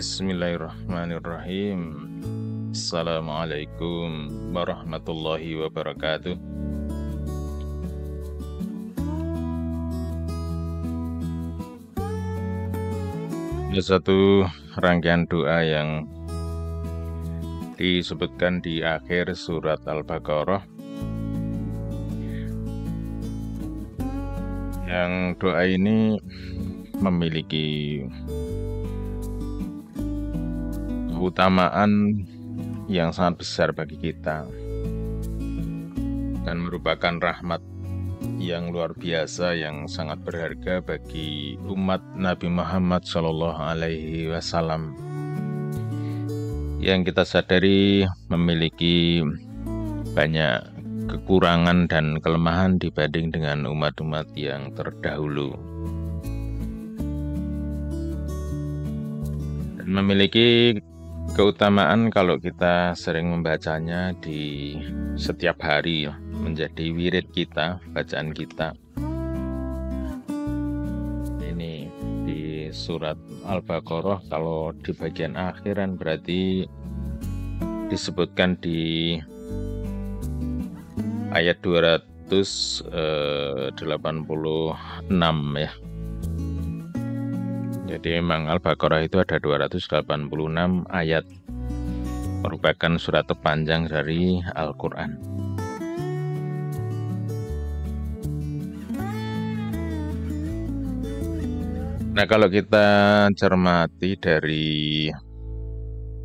Bismillahirrahmanirrahim. Assalamualaikum warahmatullahi wabarakatuh. Ada satu rangkaian doa yang disebutkan di akhir surat Al-Baqarah. Yang doa ini memiliki keutamaan yang sangat besar bagi kita dan merupakan rahmat yang luar biasa yang sangat berharga bagi umat Nabi Muhammad SAW yang kita sadari memiliki banyak kekurangan dan kelemahan dibanding dengan umat-umat yang terdahulu, dan memiliki keutamaan kalau kita sering membacanya di setiap hari menjadi wirid kita, bacaan kita. Ini di surat Al-Baqarah, kalau di bagian akhiran berarti disebutkan di ayat 286 ya. Jadi memang Al-Baqarah itu ada 286 ayat, merupakan surat terpanjang dari Al-Quran. Nah, kalau kita cermati dari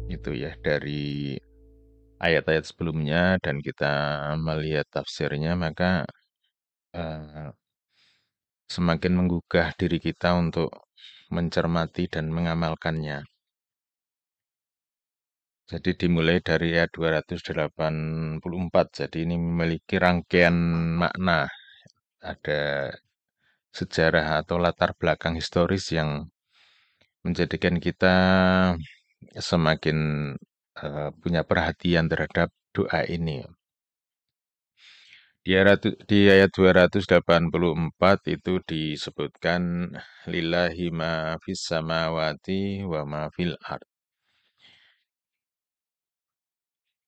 itu ya, dari ayat-ayat sebelumnya dan kita melihat tafsirnya, maka semakin menggugah diri kita untuk mencermati dan mengamalkannya. Jadi dimulai dari ayat 284, jadi ini memiliki rangkaian makna. Ada sejarah atau latar belakang historis yang menjadikan kita semakin punya perhatian terhadap doa ini. Di ayat 284 itu disebutkan lillahi ma fis samawati wa ma fil ard.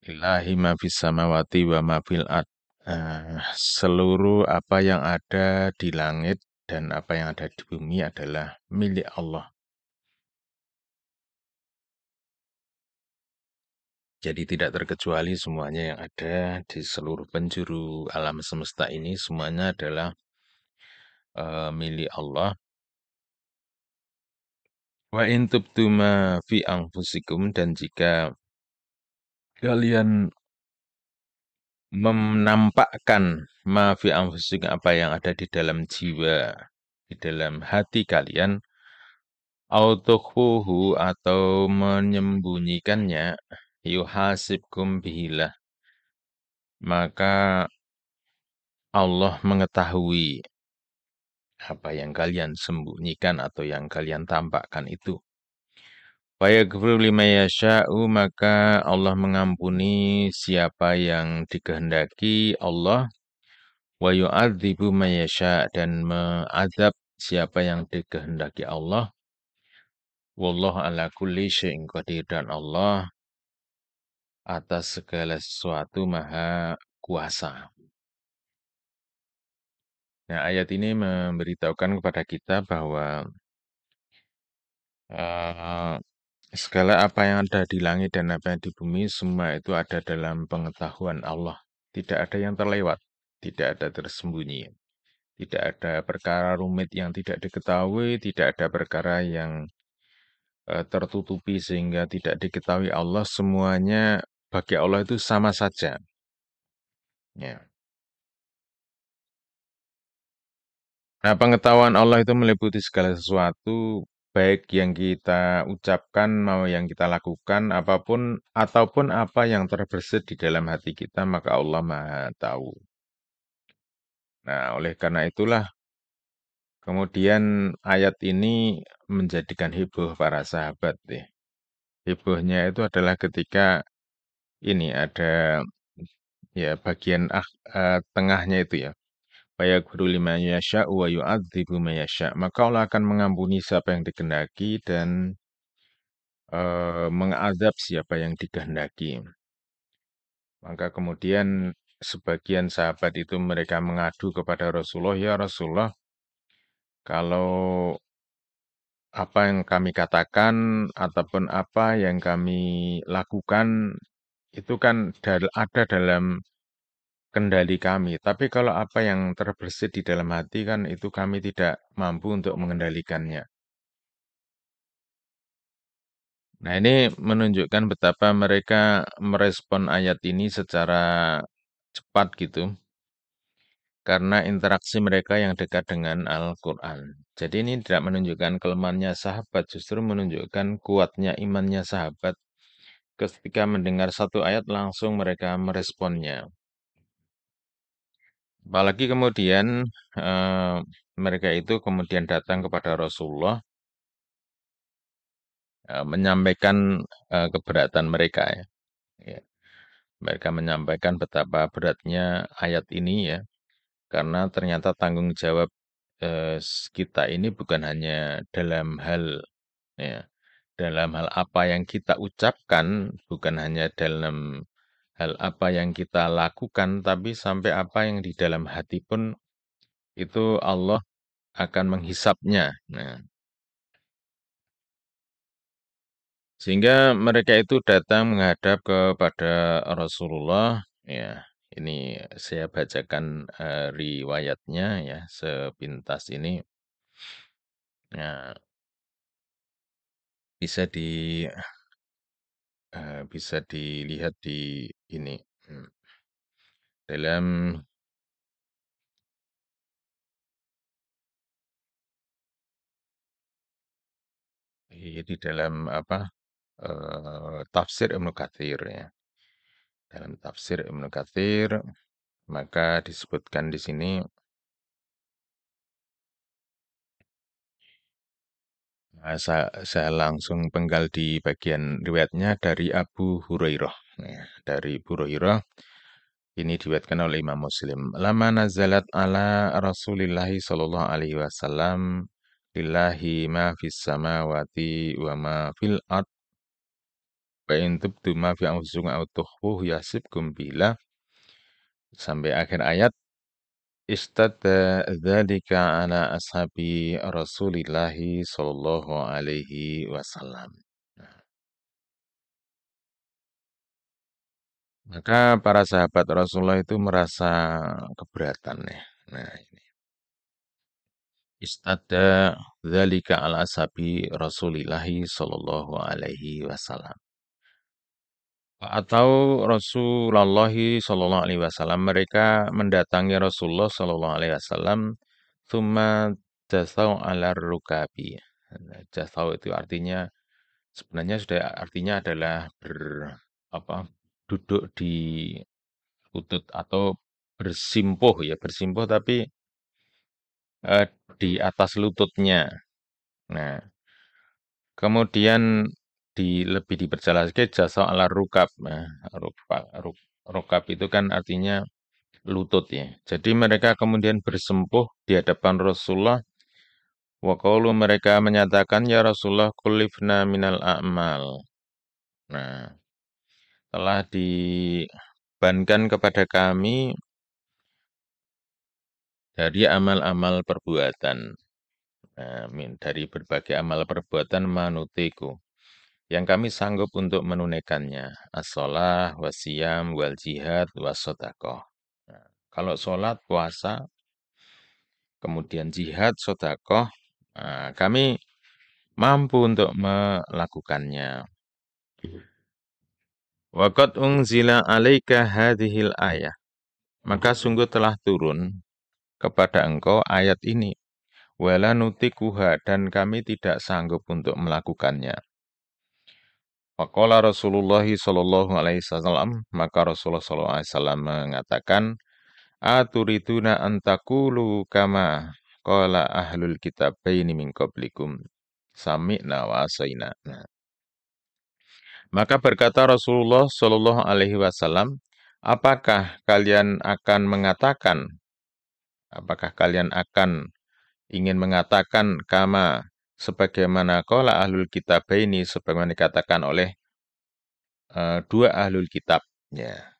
Lillahi ma fis samawati wa ma fil ard. Seluruh apa yang ada di langit dan apa yang ada di bumi adalah milik Allah. Jadi tidak terkecuali semuanya yang ada di seluruh penjuru alam semesta ini, semuanya adalah milik Allah. Wa in tubtu ma fi anfusikum, dan jika kalian menampakkan ma fi anfusikum, apa yang ada di dalam jiwa, di dalam hati kalian, autukhfuhu, atau menyembunyikannya, yuhasibkum bihilah, maka Allah mengetahui apa yang kalian sembunyikan atau yang kalian tampakkan itu. Fayaghfiru liman yasha'u, maka Allah mengampuni siapa yang dikehendaki Allah. Wa yu'adzibu man yasha', dan mengadab siapa yang dikehendaki Allah. Wallahu ala kulli syai'in qadir, dan Allah atas segala sesuatu maha kuasa. Nah, ayat ini memberitahukan kepada kita bahwa segala apa yang ada di langit dan apa yang di bumi, semua itu ada dalam pengetahuan Allah. Tidak ada yang terlewat, tidak ada tersembunyi. Tidak ada perkara rumit yang tidak diketahui, tidak ada perkara yang tertutupi sehingga tidak diketahui Allah. Semuanya bagi Allah itu sama saja. Ya. Nah, pengetahuan Allah itu meliputi segala sesuatu, baik yang kita ucapkan mau yang kita lakukan, apapun ataupun apa yang terbersit di dalam hati kita, maka Allah Maha tahu. Nah, oleh karena itulah kemudian ayat ini menjadikan heboh para sahabat deh. Hebohnya itu adalah ketika ini ada ya bagian tengahnya itu ya. Fayaghfiru liman yasha'u wa yu'adzibu man yasha'. Maka Allah akan mengampuni siapa yang dikehendaki dan mengadab siapa yang dikehendaki. Maka kemudian sebagian sahabat itu mereka mengadu kepada Rasulullah, ya Rasulullah, kalau apa yang kami katakan ataupun apa yang kami lakukan itu kan ada dalam kendali kami. Tapi kalau apa yang terbersit di dalam hati kan itu kami tidak mampu untuk mengendalikannya. Nah, ini menunjukkan betapa mereka merespon ayat ini secara cepat gitu, karena interaksi mereka yang dekat dengan Al-Quran. Jadi ini tidak menunjukkan kelemahannya sahabat, justru menunjukkan kuatnya imannya sahabat. Ketika mendengar satu ayat langsung mereka meresponnya. Apalagi kemudian eh, mereka itu kemudian datang kepada Rasulullah menyampaikan keberatan mereka ya. Ya. Mereka menyampaikan betapa beratnya ayat ini ya, karena ternyata tanggung jawab kita ini bukan hanya dalam hal ya, dalam hal apa yang kita ucapkan, bukan hanya dalam hal apa yang kita lakukan, tapi sampai apa yang di dalam hati pun itu Allah akan menghisapnya. Nah, sehingga mereka itu datang menghadap kepada Rasulullah. Ya, ini saya bacakan riwayatnya ya sepintas ini. Ya, bisa bisa dilihat di ini hmm, dalam di dalam apa tafsir Ibnu Katsir ya. Dalam tafsir Ibnu Katsir maka disebutkan di sini saya langsung penggal di bagian riwayatnya dari Abu Hurairah. Ya, dari Abu Hurairah ini diriwayatkan oleh Imam Muslim. Lama nazalat ala Rasulillahi sallallahu alaihi wasallam lillahi ma fis samawati wa ma fil ard wa in tubdu ma fi anfusikum aw tukhfuhu yasibkum billah sampai akhir ayat. Istadda dzalika ala ashabi Rasulillahi sallallahu alaihi wasallam. Maka para sahabat Rasulullah itu merasa keberatan ya. Nah, ini. Istadda dzalika ala ashabi Rasulillahi sallallahu alaihi wasallam. Atau Rasulullah sallallahu alaihi wasallam mereka mendatangi Rasulullah sallallahu alaihi wasallam tsumma jasau ala rukabi. Nah, jasau itu artinya sebenarnya sudah artinya adalah apa duduk di lutut atau bersimpuh ya bersimpuh tapi eh, di atas lututnya. Nah, kemudian lebih diperjelas ke jasa ala rukab. Nah, rukab itu kan artinya lutut ya. Jadi mereka kemudian bersempuh di hadapan Rasulullah. Wa qalu mereka menyatakan ya Rasulullah kulifna minal a'mal. Nah, telah dibebankan kepada kami dari amal-amal perbuatan. Dari berbagai amal perbuatan manutiku yang kami sanggup untuk menunaikannya. As-sholah, wasiyam, wal jihad, wasodaqoh. Nah, kalau sholat, puasa, kemudian jihad, sodakoh, kami mampu untuk melakukannya. Waqad unzila alaika hadhil ayah. Maka sungguh telah turun kepada engkau ayat ini. Wala nutikuha dan kami tidak sanggup untuk melakukannya. Faqala Rasulullah sallallahu alaihi wasallam, maka Rasulullah sallallahu alaihi wasallam mengatakan, "Aturiduna an taqulu kama qala ahlul kitabaini min qablikum, sami'na wa asaina." Nah, maka berkata Rasulullah sallallahu alaihi wasallam, apakah kalian akan ingin mengatakan kama sebagaimana qala ahlul kitabaini, sebagaimana dikatakan oleh dua ahlul kitab. Ya,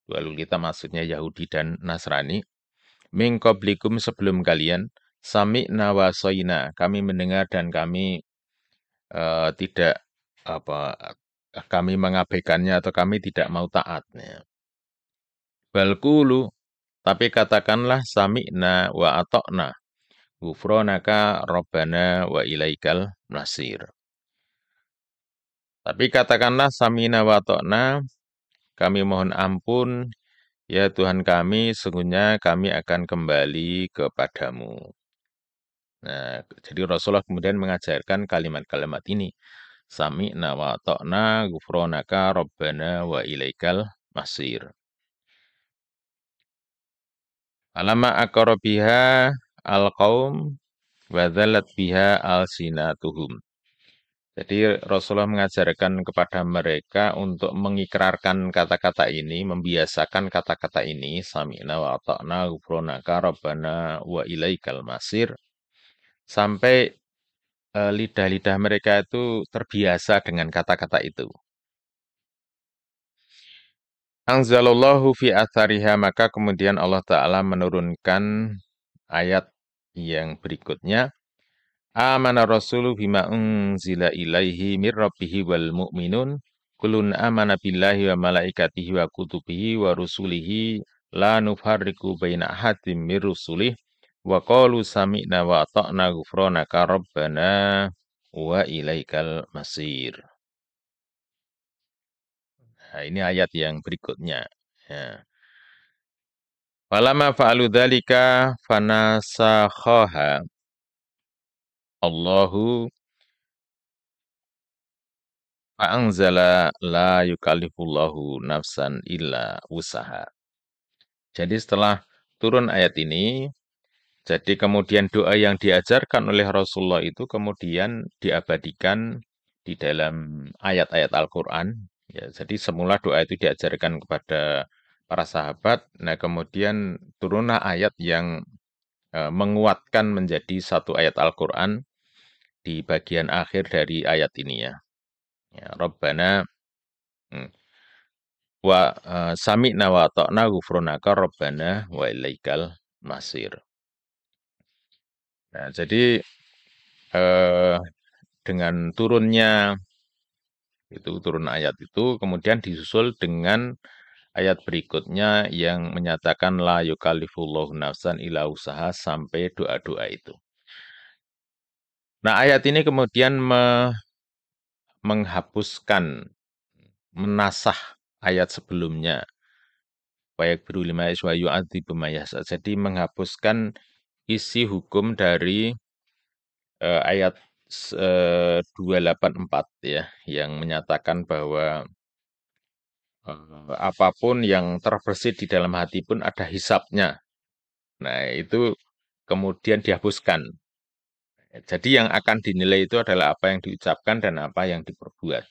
dua ahlul kitab maksudnya Yahudi dan Nasrani. Min qablikum, sebelum kalian, sami'na wa soina, kami mendengar dan kami tidak apa kami mengabaikannya atau kami tidak mau taat. Ya. Balqulu, tapi katakanlah sami'na wa ata'na, ghufranaka rabbana wa ilaikal nasir. Tapi katakanlah samina wa ta'na, kami mohon ampun, ya Tuhan kami, sungguhnya kami akan kembali kepadamu. Nah, jadi Rasulullah kemudian mengajarkan kalimat-kalimat ini. Sami'na wa ta'na ghufranaka rabbana wa ilaikal masir. Alama aqara biha al-qaum wa dhalat biha al-sinatuhum. Jadi Rasulullah mengajarkan kepada mereka untuk mengikrarkan kata-kata ini, membiasakan kata-kata ini, sami'na wa ata'na ghufranaka rabbana wa ilaikal masir, sampai lidah-lidah mereka itu terbiasa dengan kata-kata itu. Anzalallahu fi athariha, maka kemudian Allah Ta'ala menurunkan ayat yang berikutnya. Amana rasulu bima unzila ilaihi mir rabbihi wal mu'minun kulun amana billahi wa malaikatihi wa kutubihi wa rusulihi la nufarriqu baina ahadin mir rusulih wa qalu sami'na wa ata'na ghufranaka rabbana wa ilaikal masir. Nah, ini ayat yang berikutnya. Ya. Walama fa'alu dzalika fanasakhaha Allahu fa'anzala la yukallifullahu nafsan illa usaha. Jadi setelah turun ayat ini, jadi kemudian doa yang diajarkan oleh Rasulullah itu kemudian diabadikan di dalam ayat-ayat Al-Quran. Ya, jadi semula doa itu diajarkan kepada para sahabat, nah kemudian turunlah ayat yang menguatkan menjadi satu ayat Al-Quran di bagian akhir dari ayat ini ya. Ya, Rabbana wa sami'na wa ta'na ghufranaka rabbana wa ilaikal masir. Nah, jadi dengan turunnya itu turun ayat itu kemudian disusul dengan ayat berikutnya yang menyatakan la yukallifullahu nafsan illa usaha sampai doa-doa itu. Nah, ayat ini kemudian menghapuskan, menasah ayat sebelumnya. Baik biru lima iswa yu'adzibu mayasa. Jadi menghapuskan isi hukum dari ayat 284 ya, yang menyatakan bahwa apapun yang terbersit di dalam hati pun ada hisapnya. Nah, itu kemudian dihapuskan. Jadi yang akan dinilai itu adalah apa yang diucapkan dan apa yang diperbuat.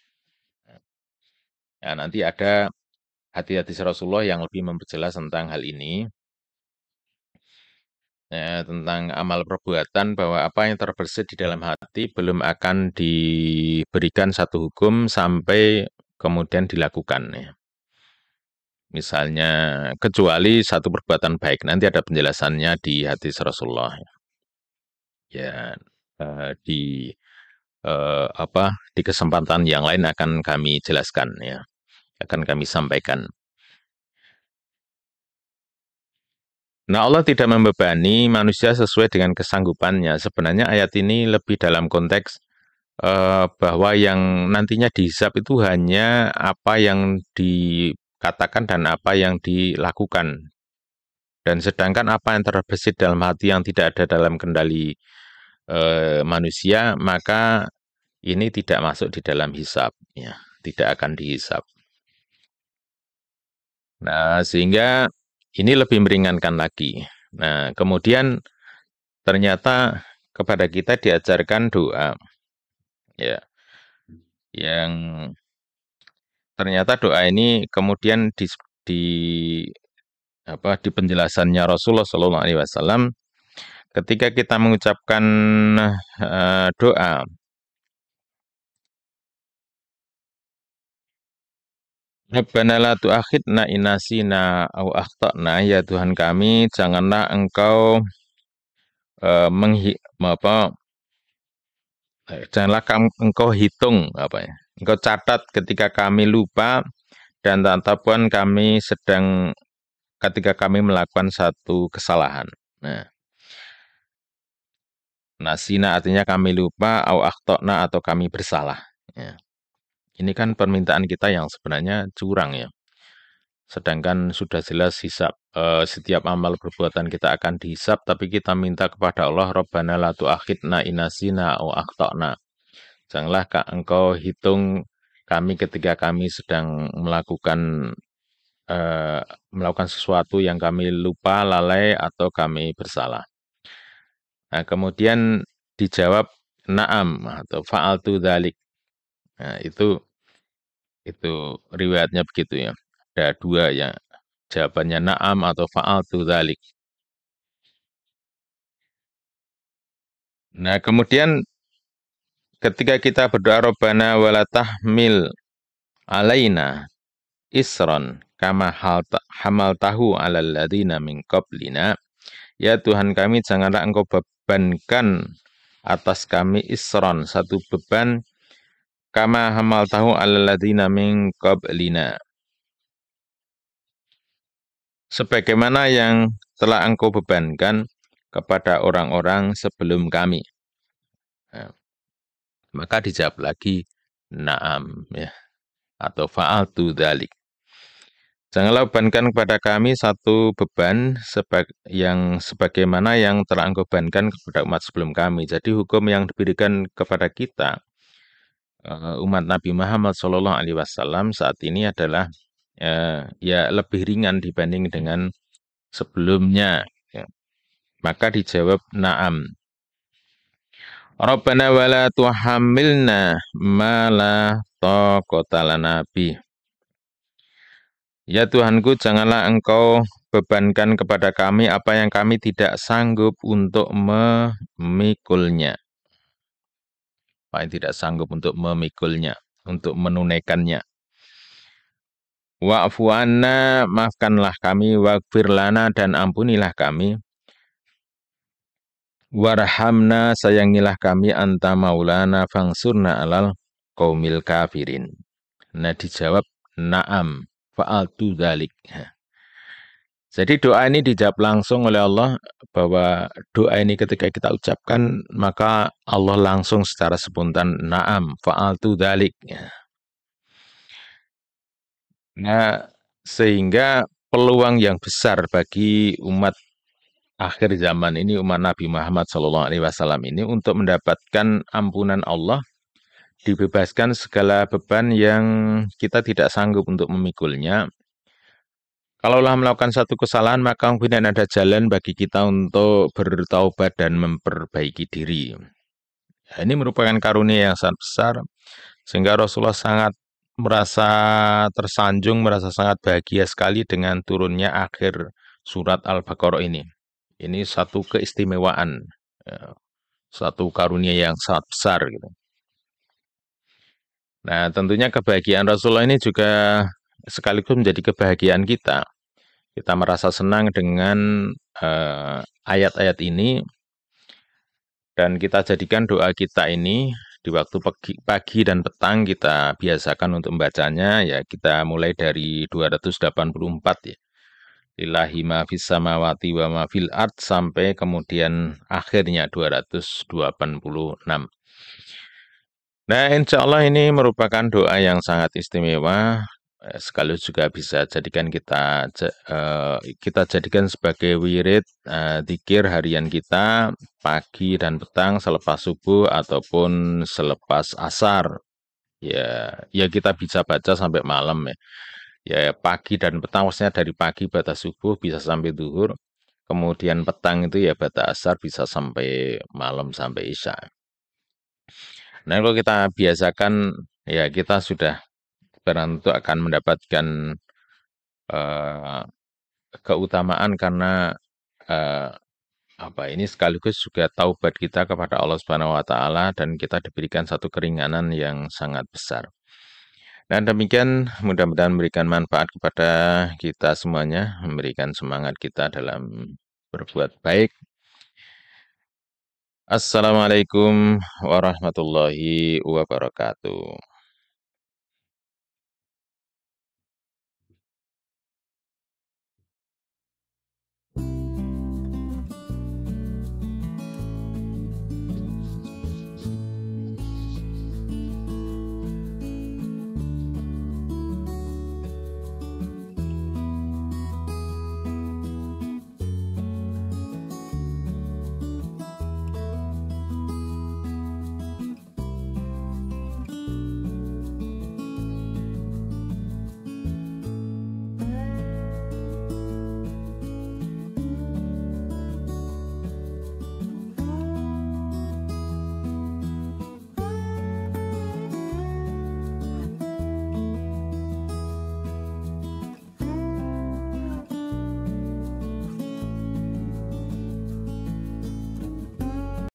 Nah, nanti ada hadis-hadis Rasulullah yang lebih memperjelas tentang hal ini. Ya, tentang amal perbuatan bahwa apa yang terbersit di dalam hati belum akan diberikan satu hukum sampai kemudian dilakukan. Ya. Misalnya, kecuali satu perbuatan baik. Nanti ada penjelasannya di hadis Rasulullah. Ya, di di kesempatan yang lain akan kami jelaskan ya, akan kami sampaikan. Nah, Allah tidak membebani manusia sesuai dengan kesanggupannya. Sebenarnya ayat ini lebih dalam konteks bahwa yang nantinya dihisab itu hanya apa yang dikatakan dan apa yang dilakukan. Dan sedangkan apa yang terbesit dalam hati yang tidak ada dalam kendali manusia, maka ini tidak masuk di dalam hisab, ya, tidak akan dihisab. Nah, sehingga ini lebih meringankan lagi. Nah, kemudian ternyata kepada kita diajarkan doa, ya, yang ternyata doa ini kemudian di penjelasannya Rasulullah SAW ketika kita mengucapkan doa, Rabbana la tu'akhidna in nasina au akhtana, ya Tuhan kami, janganlah Engkau janganlah Engkau hitung apa ya? Engkau catat ketika kami lupa dan ataupun kami sedang ketika kami melakukan satu kesalahan. Nah, nasina artinya kami lupa, au akhtana atau kami bersalah. Ya. Ini kan permintaan kita yang sebenarnya curang ya. Sedangkan sudah jelas hisab, setiap amal perbuatan kita akan dihisab, tapi kita minta kepada Allah, Rabbana la tu'akhidna in nasina au akhtana. Janganlah Engkau hitung kami ketika kami sedang melakukan sesuatu yang kami lupa, lalai, atau kami bersalah. Nah, kemudian dijawab na'am atau fa'altu dzalik. Nah, itu riwayatnya begitu ya. Ada dua ya. Jawabannya na'am atau fa'altu dzalik. Nah, kemudian ketika kita berdoa Rabbana wala tahmil alaina isron kama hamaltahu alal ladzina min qablina. Ya Tuhan kami, janganlah Engkau bebankan atas kami isron, satu beban, kama hamaltahu alal ladzina min qablina, sebagaimana yang telah Engkau bebankan kepada orang-orang sebelum kami. Nah, maka dijawab lagi na'am ya, atau fa'altu dzalik. Janganlah bebankan kepada kami satu beban yang sebagaimana yang telah Engkau bebankan kepada umat sebelum kami. Jadi hukum yang diberikan kepada kita, umat Nabi Muhammad SAW saat ini adalah ya lebih ringan dibanding dengan sebelumnya. Ya. Maka dijawab na'am. Rabbana wala tuhamilna ma la taqata lana bih. Ya Tuhanku, janganlah Engkau bebankan kepada kami apa yang kami tidak sanggup untuk memikulnya. Apa yang tidak sanggup untuk memikulnya, untuk menunaikannya. Wa'fu anna, maafkanlah kami, waghfir lana, dan ampunilah kami. Warhamna, sayangilah kami, anta maulana fangsurna alal qaumil kafirin. Nah, dijawab na'am, fa'altu dzalik. Jadi doa ini dijawab langsung oleh Allah, bahwa doa ini ketika kita ucapkan, maka Allah langsung secara spontan, na'am, fa'altu dzalik. Nah, sehingga peluang yang besar bagi umat akhir zaman ini, umat Nabi Muhammad SAW ini, untuk mendapatkan ampunan Allah, dibebaskan segala beban yang kita tidak sanggup untuk memikulnya. Kalaulah melakukan satu kesalahan, maka mungkin ada jalan bagi kita untuk bertaubat dan memperbaiki diri. Ini merupakan karunia yang sangat besar, sehingga Rasulullah sangat merasa tersanjung, merasa sangat bahagia sekali dengan turunnya akhir surat Al-Baqarah ini. Ini satu keistimewaan, satu karunia yang sangat besar. Gitu. Nah, tentunya kebahagiaan Rasulullah ini juga sekaligus menjadi kebahagiaan kita. Kita merasa senang dengan ayat-ayat ini, dan kita jadikan doa kita ini di waktu pagi dan petang kita biasakan untuk membacanya. Ya, kita mulai dari 284 ya. Lillahi ma fis samawati wa ma fil ard, sampai kemudian akhirnya 286. Nah, insya Allah ini merupakan doa yang sangat istimewa, sekaligus juga bisa kita jadikan sebagai wirid dzikir harian kita pagi dan petang, selepas subuh ataupun selepas asar. Ya kita bisa baca sampai malam ya. Ya pagi dan petang, maksudnya dari pagi batas subuh bisa sampai zuhur, kemudian petang itu ya batas asar bisa sampai malam, sampai isya. Nah, kalau kita biasakan, ya kita sudah tentu akan mendapatkan keutamaan, karena Apa ini sekaligus juga taubat kita kepada Allah Subhanahu wa taala dan kita diberikan satu keringanan yang sangat besar. Dan demikian mudah-mudahan memberikan manfaat kepada kita semuanya, memberikan semangat kita dalam berbuat baik. Assalamualaikum warahmatullahi wabarakatuh.